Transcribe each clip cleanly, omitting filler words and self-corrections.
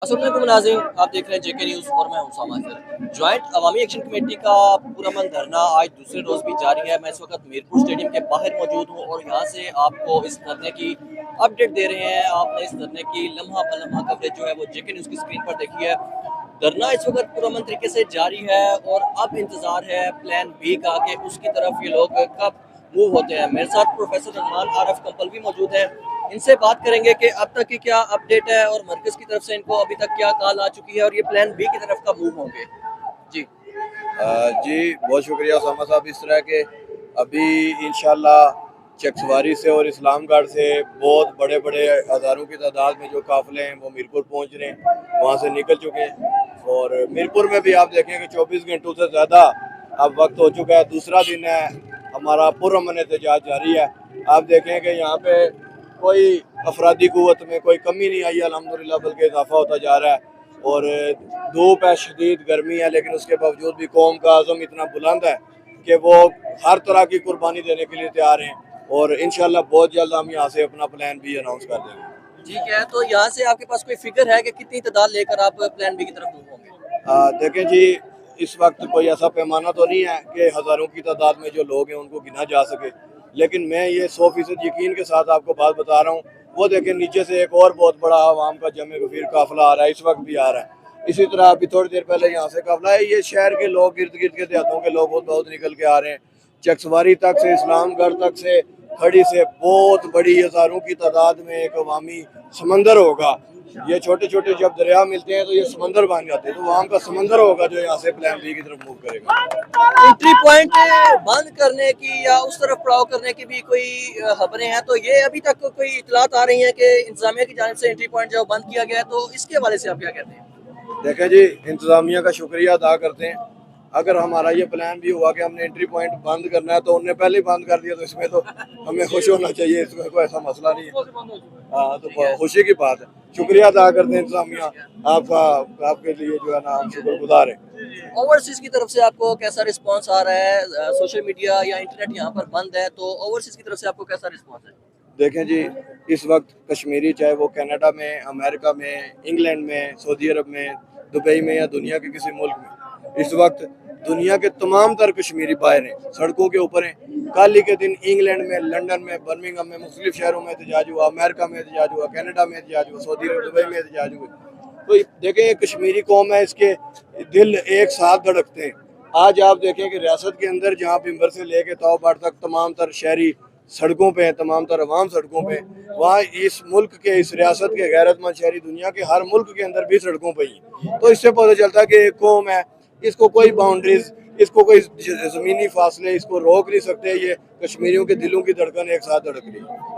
السلام علیکم ناظرین، آپ دیکھ رہے ہیں جے کے نیوز اور میں ہوں اسامہ اظہر۔ جوائنٹ عوامی ایکشن کمیٹی کا پرامن دھرنا آج دوسرے روز بھی جاری ہے۔ میں اس وقت میرپور اسٹیڈیم کے باہر موجود ہوں اور یہاں سے آپ کو اس دھرنے کی اپڈیٹ دے رہے ہیں۔ آپ نے اس دھرنے کی لمحہ بلمحہ کوریج جو ہے وہ جے کے نیوز کی اسکرین پر دیکھی ہے۔ دھرنا اس وقت پرامن طریقے سے جاری ہے اور اب انتظار ہے پلان بی کا کہ اس کی طرف یہ لوگ کب موو ہوتے ہیں۔ میرے ساتھ پروفیسر رحمان عارف کمپل بھی موجود ہیں، ان سے بات کریں گے کہ اب تک کی کیا اپڈیٹ ہے اور مرکز کی طرف سے ان کو ابھی تک کیا کال آ چکی ہے اور یہ پلان بی کی طرف کب موو ہوں گے۔ جی جی بہت شکریہ اسامہ صاحب۔ اس طرح کے ابھی انشاءاللہ چکسواری سے اور اسلام گڑھ سے بہت بڑے بڑے ہزاروں کی تعداد میں جو قافلے ہیں وہ میرپور پہنچ رہے ہیں، وہاں سے نکل چکے ہیں۔ اور میرپور میں بھی آپ دیکھیں کہ 24 گھنٹوں سے زیادہ اب وقت ہو چکا ہے، دوسرا دن ہے ہمارا پرامن احتجاج جاری ہے۔ آپ دیکھیں کہ یہاں پہ کوئی افرادی قوت میں کوئی کمی نہیں آئی الحمدللہ، بلکہ اضافہ ہوتا جا رہا ہے۔ اور دھوپ ہے، شدید گرمی ہے، لیکن اس کے باوجود بھی قوم کا عزم اتنا بلند ہے کہ وہ ہر طرح کی قربانی دینے کے لیے تیار ہیں، اور انشاءاللہ بہت جلد ہم یہاں سے اپنا پلان بھی اناؤنس کر دیں گے۔ ٹھیک ہے، تو یہاں سے آپ کے پاس کوئی فگر ہے کہ کتنی تعداد لے کر آپ پلان بی کی طرف موو ہوں گے؟ دیکھیں جی، اس وقت کوئی ایسا پیمانہ تو نہیں ہے کہ ہزاروں کی تعداد میں جو لوگ ہیں ان کو گنا جا سکے، لیکن میں یہ 100% یقین کے ساتھ آپ کو بات بتا رہا ہوں۔ وہ دیکھیں نیچے سے ایک اور بہت بڑا عوام کا جمع غفیر قافلہ آ رہا ہے، اس وقت بھی آ رہا ہے۔ اسی طرح ابھی تھوڑی دیر پہلے یہاں سے قافلہ ہے، یہ شہر کے لوگ، ارد گرد کے دیہاتوں کے لوگ بہت نکل کے آ رہے ہیں۔ چکسواری تک سے، اسلام گڑھ تک سے، کھڑی سے بہت بڑی ہزاروں کی تعداد میں ایک عوامی سمندر ہوگا۔ یہ چھوٹے چھوٹے جب دریا ملتے ہیں تو یہ سمندر بن جاتے ہیں، تو وہاں کا سمندر ہوگا جو یہاں سے پلان بی کی طرف موو کرے گا۔ انٹری پوائنٹ بند کرنے کی یا اس طرف پڑاؤ کرنے کی بھی کوئی خبریں ہیں، تو یہ ابھی تک کوئی اطلاعات آ رہی ہیں کہ انتظامیہ کی جانب سے انٹری پوائنٹ جو بند کیا گیا ہے، تو اس کے حوالے سے آپ کیا کہتے ہیں؟ دیکھیں جی، انتظامیہ کا شکریہ ادا کرتے ہیں۔ اگر ہمارا یہ پلان بھی ہوا کہ ہم نے انٹری پوائنٹ بند کرنا ہے تو انہوں نے پہلے ہی بند کر دیا، تو اس میں تو ہمیں خوش ہونا چاہیے، اس میں کوئی ایسا مسئلہ نہیں ہے۔ ہاں، تو خوشی کی بات ہے، شکریہ ادا کرتے ہیں انتظامیہ آپ کا، آپ کے لیے جو ہے نا ہم شکر گزار ہیں۔ اوورسیز کی طرف سے آپ کو کیسا رسپانس آ رہا ہے؟ سوشل میڈیا یا انٹرنیٹ یہاں پر بند ہے، تو اوورسیز کی طرف سے آپ کو کیسا رسپانس ہے؟ دیکھیں جی، اس وقت کشمیری چاہے وہ کینیڈا میں، امریکہ میں، انگلینڈ میں، سعودی عرب میں، دبئی میں یا دنیا کے کسی ملک میں، اس وقت دنیا کے تمام تر کشمیری باہر ہیں، سڑکوں کے اوپر ہیں۔ کل ہی کے دن انگلینڈ میں، لنڈن میں، برمنگھم میں، مختلف شہروں میں احتجاج ہوا، امریکہ میں احتجاج ہوا، کینیڈا میں احتجاج ہوا، سعودی عرب، دبئی میں احتجاج ہوئے۔ تو دیکھیں یہ کشمیری قوم ہے، اس کے دل ایک ساتھ دھڑکتے ہیں۔ آج آپ دیکھیں کہ ریاست کے اندر جہاں پمبر سے لے کے تاؤ باڑ تک تمام تر شہری سڑکوں پہ ہیں، تمام تر عوام سڑکوں پہ، وہاں اس ملک کے، اس ریاست کے غیرت مند شہری دنیا کے ہر ملک کے اندر بھی سڑکوں پہ ہی ہیں۔ تو اس سے پتہ چلتا ہے کہ ایک قوم ہے، اس کو کوئی باؤنڈریز، اس کو کوئی زمینی فاصلے اس کو روک نہیں سکتے۔ یہ کشمیریوں کے دلوں کی دھڑکن ایک ساتھ دھڑک رہی ہے۔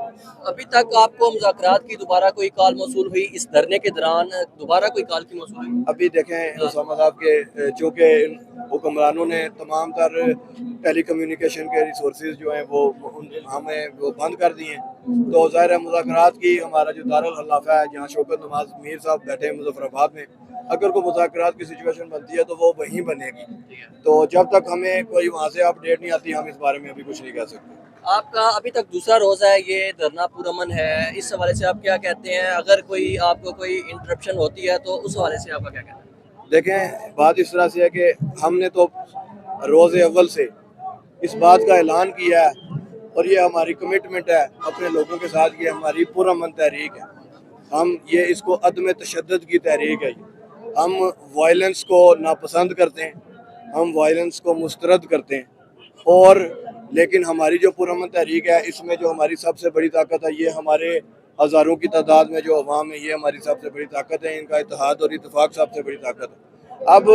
ابھی تک آپ کو مذاکرات کی دوبارہ کوئی کال موصول ہوئی؟ اس دھرنے کے دوران دوبارہ کوئی کال کی موصول ہوئی؟ ابھی دیکھیں اسامہ صاحب کے چونکہ حکمرانوں نے تمام تر ٹیلی کمیونیکیشن کے ریسورسز جو ہیں وہ ہمیں وہ بند کر دیے ہیں، تو ظاہر ہے مذاکرات کی ہمارا جو دارالخلافہ ہے جہاں شوکت نواز میر صاحب بیٹھے ہیں مظفر آباد میں، اگر کوئی مذاکرات کی سچویشن بنتی ہے تو وہ وہیں بنے گی۔ تو جب تک ہمیں کوئی وہاں سے اپڈیٹ نہیں آتی ہم اس بارے میں ابھی کچھ نہیں کہہ سکتے۔ آپ کا ابھی تک دوسرا روز ہے، یہ دھرنا پرامن ہے، اس حوالے سے آپ کیا کہتے ہیں؟ اگر کوئی آپ کو کوئی انٹرپشن ہوتی ہے تو اس حوالے سے آپ کا کیا کہنا ہے؟ دیکھیں بات اس طرح سے ہے کہ ہم نے تو روز اول سے اس بات کا اعلان کیا ہے، اور یہ ہماری کمٹمنٹ ہے اپنے لوگوں کے ساتھ، یہ ہماری پرامن تحریک ہے۔ ہم یہ اس کو عدم تشدد کی تحریک ہے، ہم وائلنس کو ناپسند کرتے ہیں، ہم وائلنس کو مسترد کرتے ہیں، اور لیکن ہماری جو پرامن تحریک ہے اس میں جو ہماری سب سے بڑی طاقت ہے، یہ ہمارے ہزاروں کی تعداد میں جو عوام ہے، یہ ہماری سب سے بڑی طاقت ہے، ان کا اتحاد اور اتفاق سب سے بڑی طاقت ہے۔ اب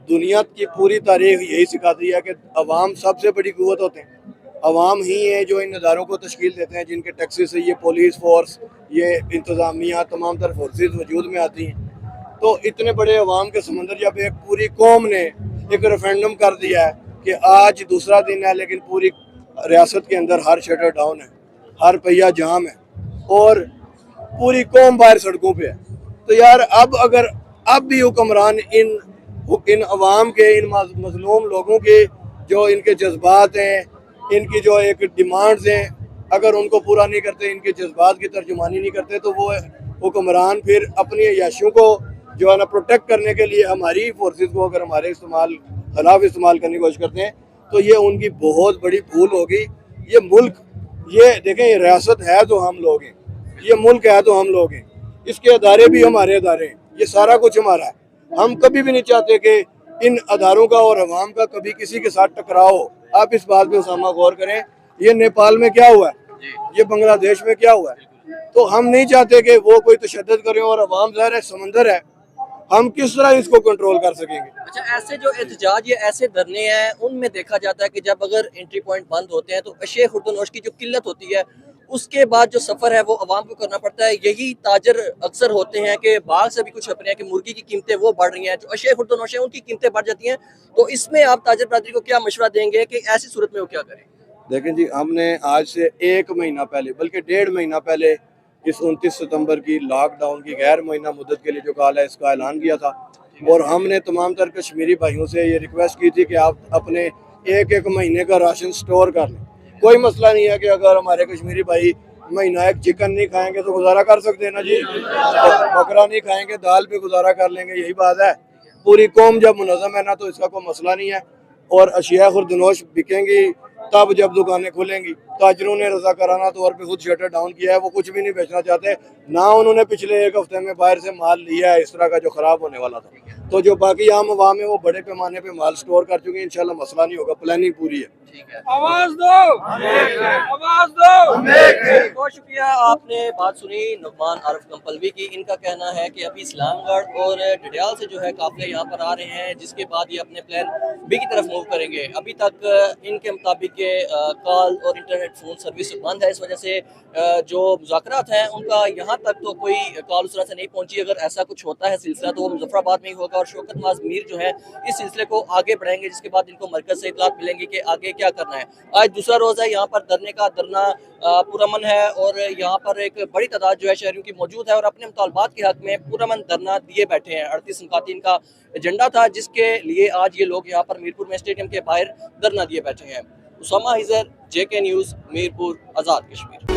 دنیا کی پوری تاریخ یہی سکھاتی ہے کہ عوام سب سے بڑی قوت ہوتے ہیں، عوام ہی ہیں جو ان اداروں کو تشکیل دیتے ہیں، جن کے ٹیکسز سے یہ پولیس فورس، یہ انتظامیہ، تمام تر فورسز وجود میں آتی ہیں۔ تو اتنے بڑے عوام کے سمندر جب ایک پوری قوم نے ایک ریفرینڈم کر دیا ہے کہ آج دوسرا دن ہے لیکن پوری ریاست کے اندر ہر شٹر ڈاؤن ہے، ہر پہیہ جام ہے، اور پوری قوم باہر سڑکوں پہ ہے، تو یار اگر اب بھی حکمران ان عوام کے، ان مظلوم لوگوں کے جو ان کے جذبات ہیں، ان کی جو ایک ڈیمانڈز ہیں، اگر ان کو پورا نہیں کرتے، ان کے جذبات کی ترجمانی نہیں کرتے، تو وہ حکمران پھر اپنی عیاشیوں کو جو ہے نا پروٹیکٹ کرنے کے لیے ہماری فورسز کو اگر ہمارے خلاف استعمال کرنے کی کوشش کرتے ہیں تو یہ ان کی بہت بڑی بھول ہوگی. یہ ملک، یہ دیکھیں، یہ ریاست ہے تو ہم لوگ ہیں، یہ ملک ہے تو ہم لوگ ہیں، اس کے ادارے بھی ہمارے ادارے ہیں، یہ سارا کچھ ہمارا ہے. ہم کبھی بھی نہیں چاہتے کہ ان اداروں کا اور عوام کا کبھی کسی کے ساتھ ٹکراؤ ہو. آپ اس بات پہ اسامہ غور کریں، یہ نیپال میں کیا ہوا ہے، یہ بنگلہ دیش میں کیا ہوا ہے. تو ہم نہیں چاہتے کہ وہ کوئی تشدد کریں، اور عوام ظاہر ہے سمندر ہے، ہم کس طرح اس کو کنٹرول کر سکیں گے. اچھا، ایسے جو احتجاج یا ایسے دھرنے ہیں ان میں دیکھا جاتا ہے کہ جب اگر انٹری پوائنٹ بند ہوتے ہیں تو اشیاء خورد و نوش کی جو قلت ہوتی ہے اس کے بعد جو سفر ہے وہ عوام کو کرنا پڑتا ہے. یہی تاجر اکثر ہوتے ہیں کہ باغ سے بھی کچھ اپنے ہیں کہ مرغی کی قیمتیں وہ بڑھ رہی ہیں، جو اشیاء خورد و نوش ہیں ان کی قیمتیں بڑھ جاتی ہیں. تو اس میں آپ تاجر برادری کو کیا مشورہ دیں گے کہ ایسی صورت میں وہ کیا کریں؟ دیکھیں جی، ہم نے آج سے 1 مہینہ پہلے، بلکہ 1.5 مہینہ پہلے، اس 29 ستمبر کی لاک ڈاؤن کی غیر معینہ مدت کے لیے جو کال ہے اس کا اعلان کیا تھا. اور ہم نے تمام تر کشمیری بھائیوں سے یہ ریکویسٹ کی تھی کہ آپ اپنے 1 مہینے کا راشن سٹور کر لیں. کوئی مسئلہ نہیں ہے کہ اگر ہمارے کشمیری بھائی مہینہ ایک چکن نہیں کھائیں گے تو گزارا کر سکتے ہیں نا جی، بکرا نہیں کھائیں گے دال پہ گزارا کر لیں گے، یہی بات ہے. پوری قوم جب منظم ہے نا تو اس کا کوئی مسئلہ نہیں ہے. اور اشیاء خوردنوش بکیں گی تب جب دکانیں کھلیں گی. تاجروں نے رضاکارانہ طور پہ خود شٹر ڈاؤن کیا ہے، وہ کچھ بھی نہیں بیچنا چاہتے، نہ انہوں نے پچھلے 1 ہفتے میں باہر سے مال لیا ہے اس طرح کا جو خراب ہونے والا تھا. تو جو باقی عام عوام ہے وہ بڑے پیمانے پہ مال سٹور کر چکے ہیں، انشاءاللہ مسئلہ نہیں ہوگا، پلاننگ پوری ہے. آواز دو، آواز دو. بہت شکریہ، آپ نے بات سنی نعمان عارف کمپلوی کی. ان کا کہنا ہے کہ ابھی اسلام گڑھ اور ڈڈیال سے جو ہے قافلے یہاں پر آ رہے ہیں، جس کے بعد یہ اپنے پلان بی کی طرف موو کریں گے. ابھی تک ان کے مطابق کال اور انٹرنیٹ فون سروس بند ہے، اس وجہ سے جو مذاکرات ہیں ان کا یہاں تک تو کوئی کال اس طرح سے نہیں پہنچی. اگر ایسا کچھ ہوتا ہے سلسلہ تو وہ مظفر آباد میں ہی ہوگا، اور شوکت نواز میر جو ہے اس سلسلے کو آگے بڑھائیں گے، جس کے بعد ان کو مرکز سے اطلاعات ملیں گی کہ آگے کیا کرنا ہے. آج دوسرا روز ہے یہاں پر دھرنے کا. دھرنا پرامن ہے اور یہاں پر ایک بڑی تعداد جو ہے شہریوں کی موجود ہے اور اپنے مطالبات کے حق میں پرامن دھرنا دیے بیٹھے ہیں. 38 خواتین کا ایجنڈا تھا جس کے لیے آج یہ لوگ یہاں پر میرپور میں اسٹیڈیم کے باہر دھرنا دیے بیٹھے ہیں. Usama Haider, JK news, Mirpur, Azad Kashmir.